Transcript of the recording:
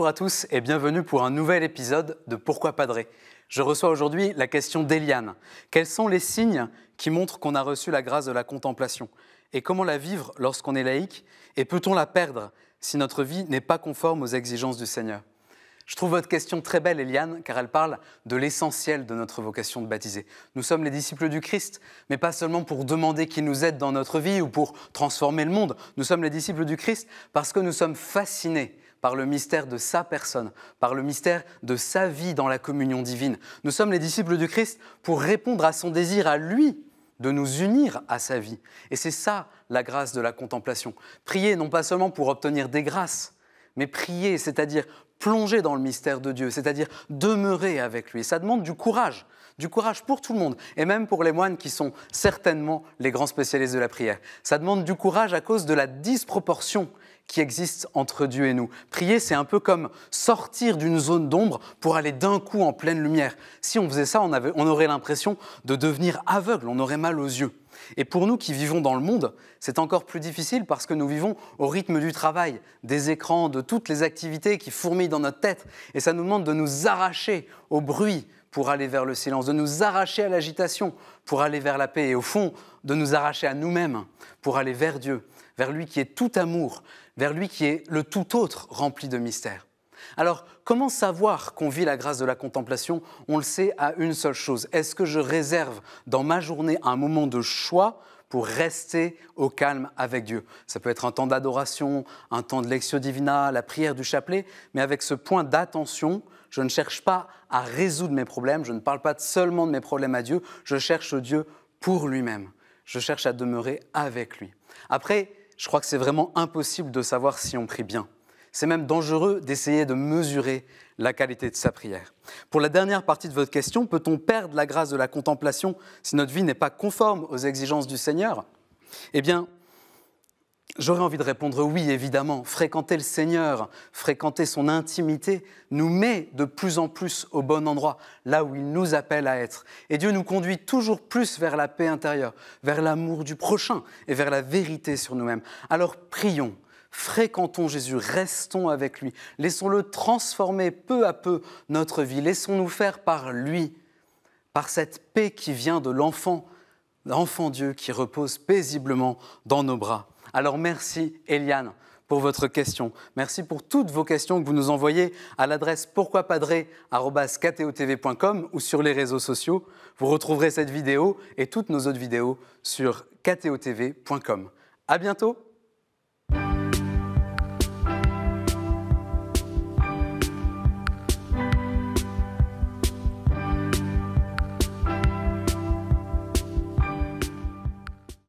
Bonjour à tous et bienvenue pour un nouvel épisode de Pourquoi Padrer. Je reçois aujourd'hui la question d'Eliane. Quels sont les signes qui montrent qu'on a reçu la grâce de la contemplation? Et comment la vivre lorsqu'on est laïque? Et peut-on la perdre si notre vie n'est pas conforme aux exigences du Seigneur? Je trouve votre question très belle, Eliane, car elle parle de l'essentiel de notre vocation de baptiser. Nous sommes les disciples du Christ, mais pas seulement pour demander qu'il nous aide dans notre vie ou pour transformer le monde. Nous sommes les disciples du Christ parce que nous sommes fascinés par le mystère de sa personne, par le mystère de sa vie dans la communion divine. Nous sommes les disciples du Christ pour répondre à son désir à lui de nous unir à sa vie. Et c'est ça la grâce de la contemplation. Prier non pas seulement pour obtenir des grâces, mais prier, c'est-à-dire plonger dans le mystère de Dieu, c'est-à-dire demeurer avec lui. Ça demande du courage pour tout le monde, et même pour les moines qui sont certainement les grands spécialistes de la prière. Ça demande du courage à cause de la disproportion qui existe entre Dieu et nous. Prier, c'est un peu comme sortir d'une zone d'ombre pour aller d'un coup en pleine lumière. Si on faisait ça, on aurait l'impression de devenir aveugle, on aurait mal aux yeux. Et pour nous qui vivons dans le monde, c'est encore plus difficile parce que nous vivons au rythme du travail, des écrans, de toutes les activités qui fourmillent dans notre tête. Et ça nous demande de nous arracher au bruit pour aller vers le silence, de nous arracher à l'agitation pour aller vers la paix et au fond, de nous arracher à nous-mêmes pour aller vers Dieu, vers lui qui est tout amour, vers lui qui est le tout autre rempli de mystère. Alors, comment savoir qu'on vit la grâce de la contemplation? On le sait à une seule chose. Est-ce que je réserve dans ma journée un moment de choix pour rester au calme avec Dieu? Ça peut être un temps d'adoration, un temps de lectio divina, la prière du chapelet, mais avec ce point d'attention, je ne cherche pas à résoudre mes problèmes, je ne parle pas seulement de mes problèmes à Dieu, je cherche Dieu pour lui-même. Je cherche à demeurer avec lui. Après, je crois que c'est vraiment impossible de savoir si on prie bien. C'est même dangereux d'essayer de mesurer la qualité de sa prière. Pour la dernière partie de votre question, peut-on perdre la grâce de la contemplation si notre vie n'est pas conforme aux exigences du Seigneur? Eh bien, j'aurais envie de répondre oui, évidemment. Fréquenter le Seigneur, fréquenter son intimité nous met de plus en plus au bon endroit, là où il nous appelle à être. Et Dieu nous conduit toujours plus vers la paix intérieure, vers l'amour du prochain et vers la vérité sur nous-mêmes. Alors prions. Fréquentons Jésus, restons avec lui, laissons-le transformer peu à peu notre vie, laissons-nous faire par lui, par cette paix qui vient de l'enfant Dieu qui repose paisiblement dans nos bras. Alors merci Eliane pour votre question, merci pour toutes vos questions que vous nous envoyez à l'adresse pourquoipadrer@ktotv.com ou sur les réseaux sociaux. Vous retrouverez cette vidéo et toutes nos autres vidéos sur ktotv.com. À bientôt.